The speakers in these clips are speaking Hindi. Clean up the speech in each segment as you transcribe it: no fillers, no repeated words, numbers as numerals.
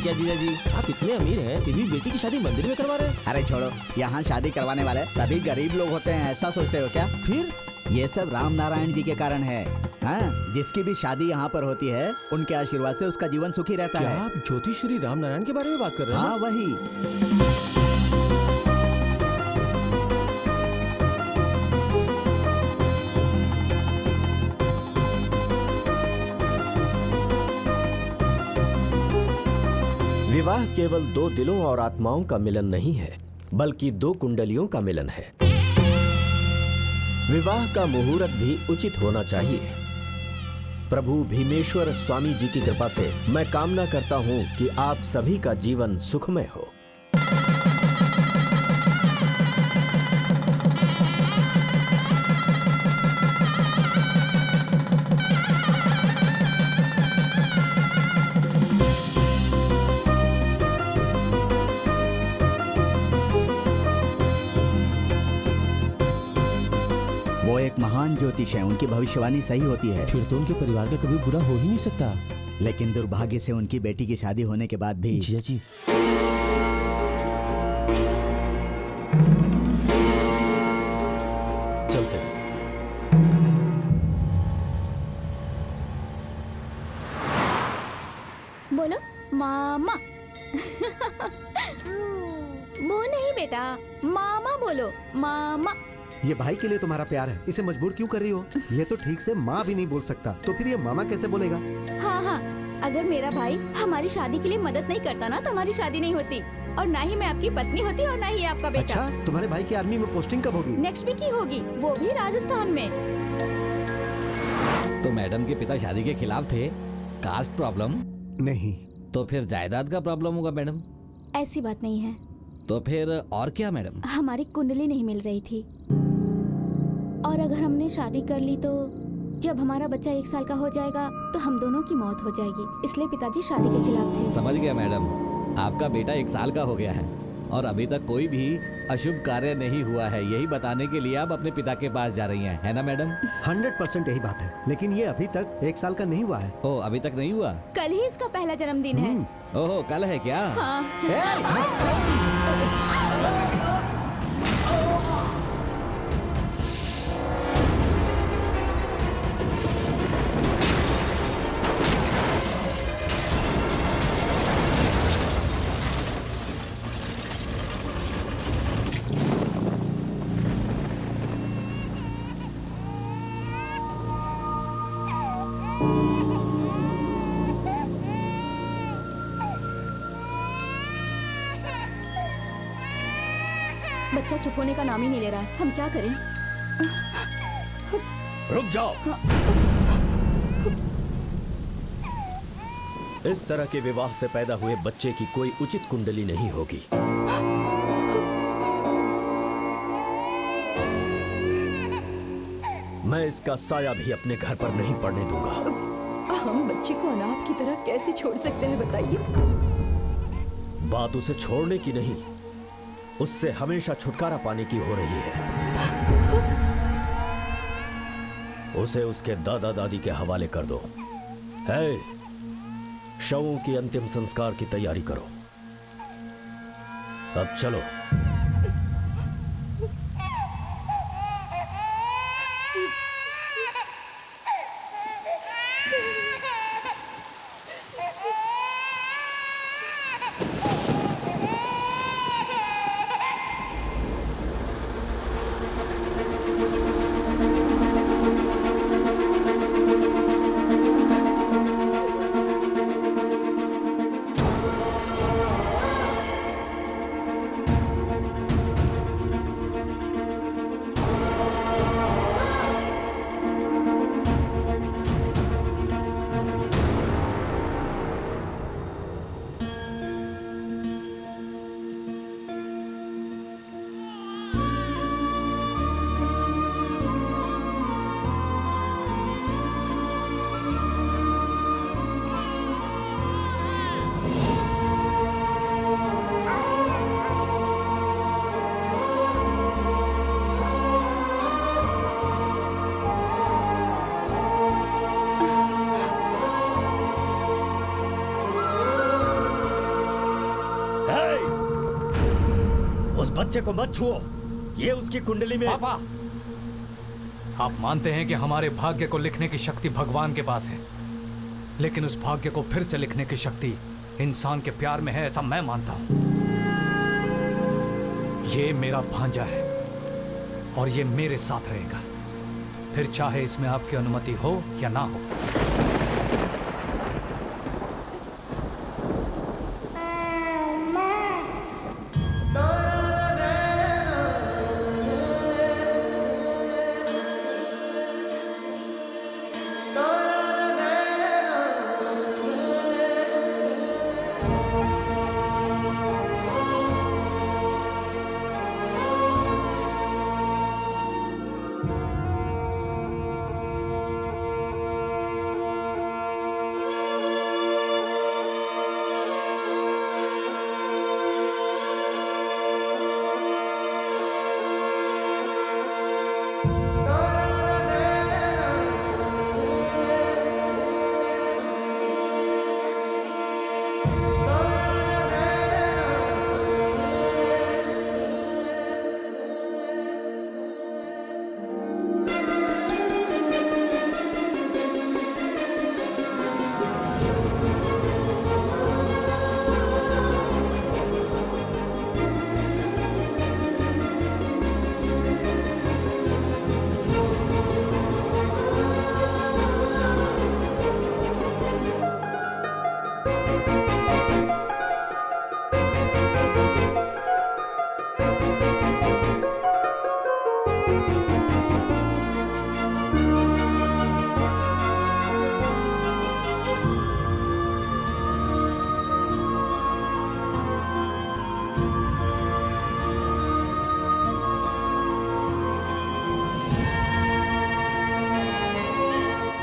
क्या जीजा जी, आप इतने अमीर हैं फिर भी बेटी की शादी मंदिर में करवा रहे हैं? अरे छोड़ो, यहाँ शादी करवाने वाले सभी गरीब लोग होते हैं, ऐसा सोचते हो क्या? फिर ये सब राम नारायण जी के कारण है। हाँ, जिसकी भी शादी यहाँ पर होती है उनके आशीर्वाद से उसका जीवन सुखी रहता क्या है। आप ज्योतिष श्री राम नारायण के बारे में बात कर रहे हैं? हाँ वही। विवाह केवल दो दिलों और आत्माओं का मिलन नहीं है, बल्कि दो कुंडलियों का मिलन है। विवाह का मुहूर्त भी उचित होना चाहिए। प्रभु भीमेश्वर स्वामी जी की कृपा से मैं कामना करता हूं कि आप सभी का जीवन सुखमय हो। वो एक महान ज्योतिष है, उनकी भविष्यवाणी सही होती है। फिर तो उनके परिवार का कभी बुरा हो ही नहीं सकता। लेकिन दुर्भाग्य से उनकी बेटी की शादी होने के बाद भी जीजा जी, चलते हैं। बोलो मामा। वो नहीं बेटा, मामा बोलो, मामा। ये भाई के लिए तुम्हारा प्यार है, इसे मजबूर क्यों कर रही हो? ये तो ठीक से माँ भी नहीं बोल सकता, तो फिर ये मामा कैसे बोलेगा? हाँ हाँ, अगर मेरा भाई हमारी शादी के लिए मदद नहीं करता ना तो हमारी शादी नहीं होती, और ना ही मैं आपकी पत्नी होती और ना ही आपका बेटा। अच्छा, तुम्हारे भाई की आर्मी में पोस्टिंग कब होगी? नेक्स्ट वीक ही होगी, वो भी राजस्थान में। तो मैडम के पिता शादी के खिलाफ थे। कास्ट प्रॉब्लम नहीं। तो फिर जायदाद का प्रॉब्लम होगा मैडम। ऐसी बात नहीं है। तो फिर और क्या मैडम? हमारी कुंडली नहीं मिल रही थी, और अगर हमने शादी कर ली तो जब हमारा बच्चा 1 साल का हो जाएगा तो हम दोनों की मौत हो जाएगी, इसलिए पिताजी शादी के खिलाफ थे। समझ गया मैडम, आपका बेटा 1 साल का हो गया है और अभी तक कोई भी अशुभ कार्य नहीं हुआ है, यही बताने के लिए आप अपने पिता के पास जा रही हैं, है ना मैडम? 100% यही बात है, लेकिन ये अभी तक 1 साल का नहीं हुआ है। ओ, अभी तक नहीं हुआ? कल ही इसका पहला जन्मदिन है। ओहो, कल है क्या? हाँ। बच्चा चुप होने का नाम ही नहीं ले रहा है, हम क्या करें? रुक जाओ। इस तरह के विवाह से पैदा हुए बच्चे की कोई उचित कुंडली नहीं होगी। मैं इसका साया भी अपने घर पर नहीं पड़ने दूंगा। हम बच्चे को अनाथ की तरह कैसे छोड़ सकते हैं बताइए? बात उसे छोड़ने की नहीं, उससे हमेशा छुटकारा पाने की हो रही है। उसे उसके दादा दादी के हवाले कर दो। है, शवों की अंतिम संस्कार की तैयारी करो। अब चलो। बच्चे को मत छुओ, ये उसकी कुंडली में। पापा, आप मानते हैं कि हमारे भाग्य को लिखने की शक्ति भगवान के पास है, लेकिन उस भाग्य को फिर से लिखने की शक्ति इंसान के प्यार में है, ऐसा मैं मानता हूं। ये मेरा भांजा है और ये मेरे साथ रहेगा, फिर चाहे इसमें आपकी अनुमति हो या ना हो।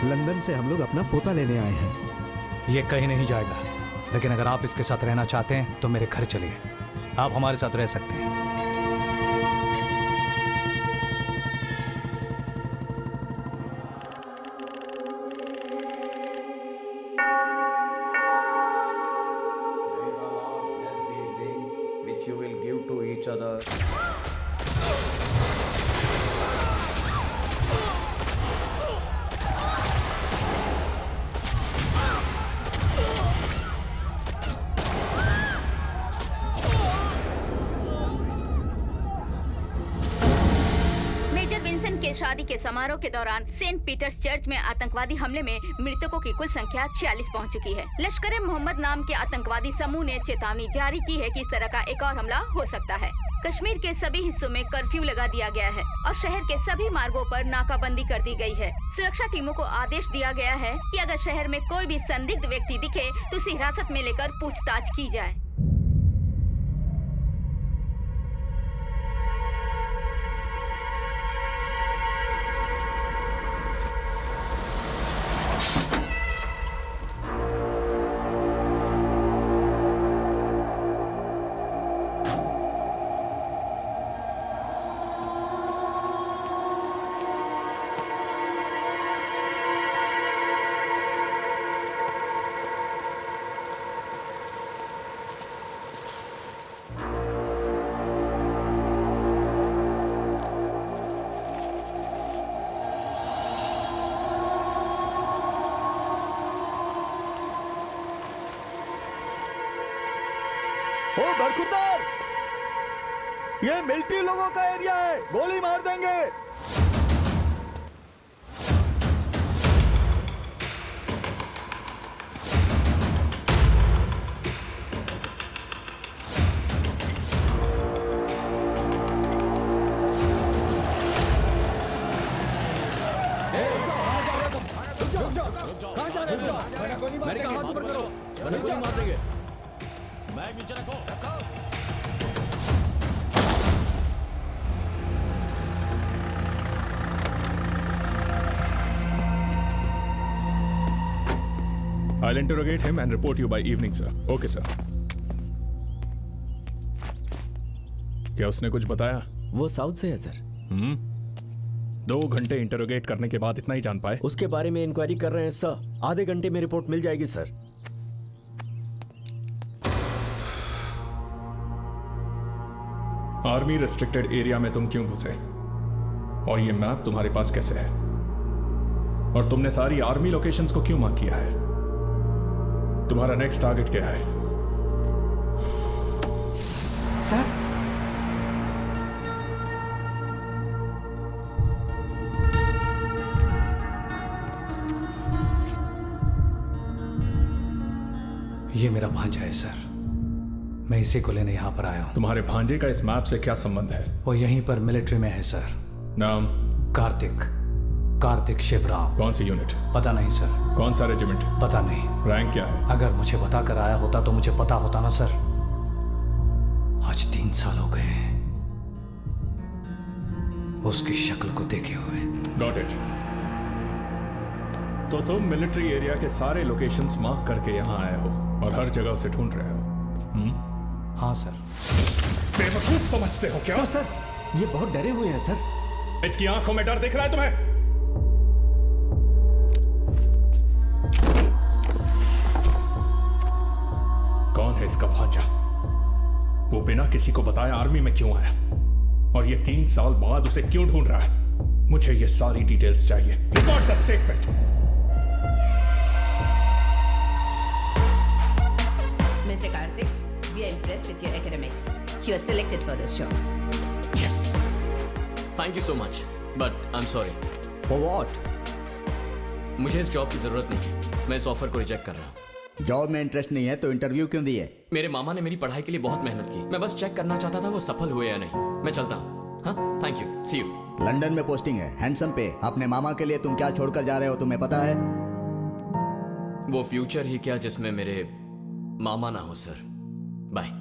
लंदन से हम लोग अपना पोता लेने आए हैं। ये कहीं नहीं जाएगा, लेकिन अगर आप इसके साथ रहना चाहते हैं तो मेरे घर चलिए, आप हमारे साथ रह सकते हैं। शादी के समारोह के दौरान सेंट पीटर्स चर्च में आतंकवादी हमले में मृतकों की कुल संख्या 46 पहुंच चुकी है। लश्कर मोहम्मद नाम के आतंकवादी समूह ने चेतावनी जारी की है कि इस तरह का एक और हमला हो सकता है। कश्मीर के सभी हिस्सों में कर्फ्यू लगा दिया गया है और शहर के सभी मार्गों पर नाकाबंदी कर दी गई है। सुरक्षा टीमों को आदेश दिया गया है कि अगर शहर में कोई भी संदिग्ध व्यक्ति दिखे तो उसे हिरासत में लेकर पूछताछ की जाए। ओ बरखुरदार, ये मिलिट्री लोगों का एरिया है, गोली मार देंगे। मैंने कहा हाथ ऊपर करो, मैंने गोली मार देंगे। I'll interrogate him and report you by evening, sir. Okay, sir. क्या उसने कुछ बताया? वो साउथ से है सर। 2 घंटे इंटरोगेट करने के बाद इतना ही जान पाए? उसके बारे में इंक्वायरी कर रहे हैं सर। आधे घंटे में रिपोर्ट मिल जाएगी सर। आर्मी रेस्ट्रिक्टेड एरिया में तुम क्यों घुसे? और ये मैप तुम्हारे पास कैसे है? और तुमने सारी आर्मी लोकेशंस को क्यों मार्क किया है? तुम्हारा नेक्स्ट टारगेट क्या है? सर, ये मेरा भांजा है सर, मैं इसी को लेने यहाँ पर आया हूँ। तुम्हारे भांजे का इस मैप से क्या संबंध है? वो यहीं पर मिलिट्री में है सर। नाम? कार्तिक शिवराम। कौन सी यूनिट? पता नहीं सर। कौन सा रेजिमेंट? पता नहीं। रैंक क्या है? अगर मुझे बता कर आया होता तो मुझे पता होता ना सर। आज 3 साल हो गए उसकी शक्ल को देखे हुए। Got it. तो तुम मिलिट्री एरिया के सारे लोकेशंस मार्क करके यहाँ आए हो और हर जगह उसे ढूंढ रहे हो? हाँ सर। बेवकूफ समझते हो क्या? सर सर, ये बहुत डरे हुए हैं सर। इसकी आंखों में डर दिख रहा है तुम्हें? कौन है इसका भांजा? वो बिना किसी को बताए आर्मी में क्यों आया? और ये 3 साल बाद उसे क्यों ढूंढ रहा है? मुझे ये सारी डिटेल्स चाहिए। Record the statement. Mr. Karthik, we are impressed with your academics. You are selected for this job. Yes. Thank you so much, but I'm sorry. For what? मुझे इस जॉब की जरूरत नहीं। मैं इस ऑफर को रिजेक्ट कर रहा हूँ। जॉब में इंटरेस्ट नहीं है तो इंटरव्यू क्यों दिए? मेरे मामा ने मेरी पढ़ाई के लिए बहुत मेहनत की। मैं बस चेक करना चाहता था वो सफल हुए या नहीं। मैं चलता हूँ। हाँ, thank you, see you. London में पोस्टिंग है, हैंडसम पे। अपने मामा के लिए तुम क्या छोड़कर जा रहे हो तुम्हें पता है? वो फ्यूचर ही क्या जिसमें मेरे मामा ना हो सर। बाय।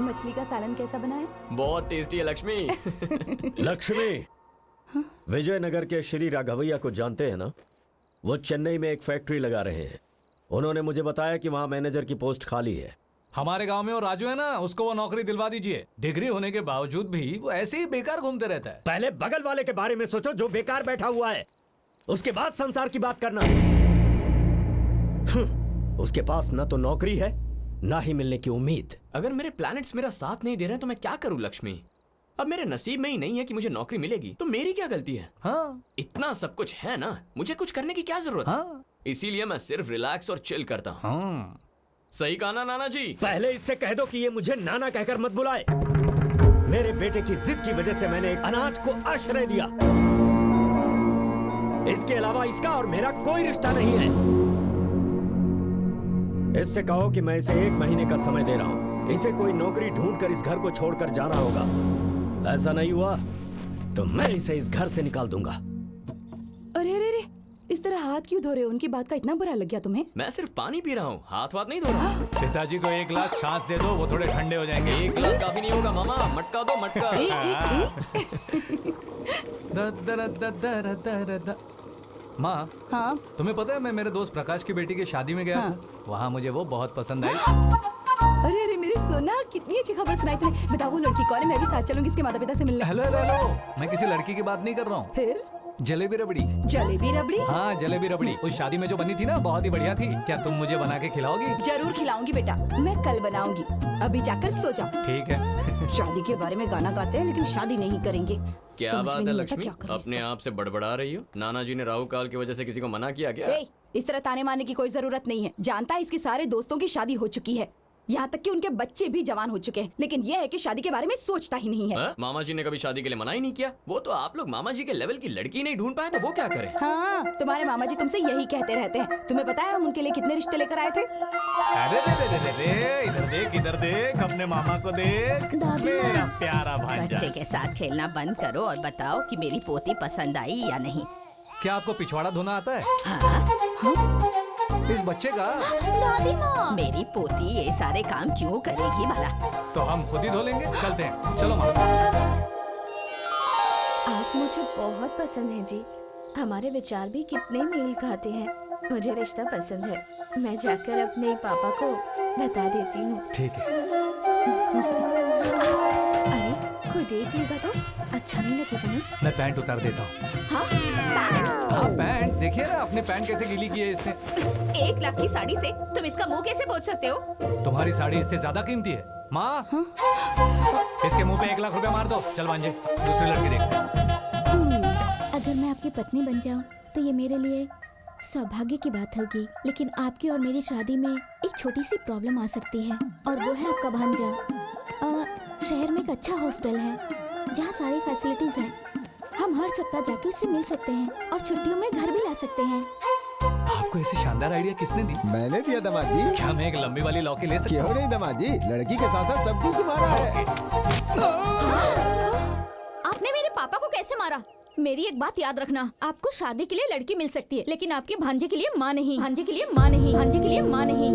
मछली का सालन कैसा बना है? बहुत टेस्टी है लक्ष्मी। लक्ष्मी, विजयनगर के श्री राघवैया को जानते हैं ना? वो चेन्नई में एक फैक्ट्री लगा रहे हैं। उन्होंने मुझे बताया कि वहाँ मैनेजर की पोस्ट खाली है। हमारे गांव में वो राजू है ना, उसको वो नौकरी दिलवा दीजिए। डिग्री होने के बावजूद भी वो ऐसे ही बेकार घूमते रहता है। पहले बगल वाले के बारे में सोचो जो बेकार बैठा हुआ है, उसके बाद संसार की बात करना। उसके पास ना तो नौकरी है ना ही मिलने की उम्मीद। अगर मेरे प्लैनेट्स मेरा साथ नहीं दे रहे हैं तो मैं क्या करूं लक्ष्मी? अब मेरे नसीब में ही नहीं है कि मुझे नौकरी मिलेगी, तो मेरी क्या गलती है? हाँ, इतना सब कुछ है ना, मुझे कुछ करने की क्या जरूरत है? हाँ। इसीलिए मैं सिर्फ रिलैक्स और चिल करता हूँ। हाँ। सही कहा ना नाना जी? पहले इससे कह दो कि ये मुझे नाना कहकर मत बुलाए। मेरे बेटे की जिद की वजह से मैंने एक अनाथ को आश्रय दिया। इसके अलावा इसका और मेरा कोई रिश्ता नहीं है। इससे कहो कि मैं इसे 1 महीने का समय दे रहा हूँ। इसे कोई नौकरी ढूंढकर इस घर को छोड़कर जाना होगा। ऐसा नहीं हुआ तो मैं इसे इस घर से निकाल दूंगा। अरे अरे अरे, इस तरह हाथ क्यों धो रहे हो? उनकी बात का इतना बुरा लग गया तुम्हें? मैं सिर्फ पानी पी रहा हूँ, हाथ वाथ नहीं धो रहा हूँ। पिताजी को 1 ग्लास छाछ दे दो, वो थोड़े ठंडे हो जाएंगे। 1 ग्लास काफी नहीं होगा मामा, मटका दो मटका। माँ, हाँ तुम्हें पता है मैं मेरे दोस्त प्रकाश की बेटी की शादी में गया हाँ। था। वहाँ मुझे वो बहुत पसंद आई। अरे अरे मेरे सोना, कितनी अच्छी खबर सुनाई तुमने। बताओ वो लड़की कौन है? मैं भी साथ चलूंगी इसके माता पिता से मिलने। हेलो हेलो हेलो, मैं किसी लड़की की बात नहीं कर रहा हूँ। फिर जलेबी रबड़ी। जलेबी रबड़ी? हाँ, जलेबी रबड़ी। उस शादी में जो बनी थी ना, बहुत ही बढ़िया थी। क्या तुम मुझे बना के खिलाओगी? जरूर खिलाऊंगी बेटा, मैं कल बनाऊंगी। अभी जाकर सो जाओ। ठीक है। शादी के बारे में गाना गाते हैं लेकिन शादी नहीं करेंगे। क्या समझ बात में है नहीं आता लक्ष्मी, क्या करूं अपने इसका। आप से बड़बड़ा रही हो? नाना जी ने राहु काल की वजह से किसी को मना किया क्या? ए, इस तरह ताने मारने की कोई जरूरत नहीं है। जानता है इसके सारे दोस्तों की शादी हो चुकी है। यहाँ तक कि उनके बच्चे भी जवान हो चुके हैं, लेकिन ये है कि शादी के बारे में सोचता ही नहीं है। मामा जी ने कभी शादी के लिए मना ही नहीं किया। वो तो आप लोग मामा जी के लेवल की लड़की नहीं ढूंढ पाए तो वो क्या करें। हाँ, तुम्हारे मामा जी तुमसे यही कहते रहते हैं। तुम्हें पता है हम उनके लिए कितने रिश्ते लेकर आए थे? अरे इधर देख, इधर देख, अपने मामा को देख, मेरा प्यारा भांजा। बच्चे के साथ खेलना बंद करो और बताओ कि मेरी पोती पसंद आई या नहीं। क्या आपको पिछवाड़ा धोना आता है? हाँ? इस बच्चे का? दादी माँ, मेरी पोती ये सारे काम क्यों करेगी भला? तो हम खुद ही धो लेंगे। चलते हैं, चलो माँ। आप मुझे बहुत पसंद हैं जी। हमारे विचार भी कितने मेल खाते हैं। मुझे रिश्ता पसंद है। मैं जाकर अपने पापा को बता देती हूँ। ठीक है। अरे कोई देख लेगा तो अच्छा नहीं लगेगा ना। मैं पैंट उतार देता हूँ। हाँ पैंट? हाँ पैंट, देखिए ना अपने पैंट कैसे गीली की है इसने। 1 लाख की साड़ी से तुम इसका मुंह कैसे पोंछ सकते हो? तुम्हारी साड़ी इससे ज्यादा कीमती है माँ। इसके मुंह पे 1 लाख रुपया मार दो। चल भांजे, दूसरी लड़की देख। अगर मैं आपकी पत्नी बन जाऊं तो ये मेरे लिए सौभाग्य की बात होगी, लेकिन आपकी और मेरी शादी में एक छोटी सी प्रॉब्लम आ सकती है, और वो है आपका भांजा। शहर में एक अच्छा हॉस्टल है जहाँ सारी फैसिलिटीज हैं। हम हर सप्ताह जाके उससे मिल सकते हैं और छुट्टियों में घर भी ला सकते हैं। आपको ऐसी शानदार आइडिया किसने दी? मैंने दिया दामाद जी। क्या मैं एक लंबी वाली लौकी ले सकता हूँ? क्यों नहीं दामाद जी, लड़की के साथ साथ सब कुछ हमारा है। आपने मेरे पापा को कैसे मारा? मेरी एक बात याद रखना, आपको शादी के लिए लड़की मिल सकती है, लेकिन आपके भांजे के लिए माँ नहीं। भांजे के लिए माँ नहीं। भांजे के लिए माँ नहीं।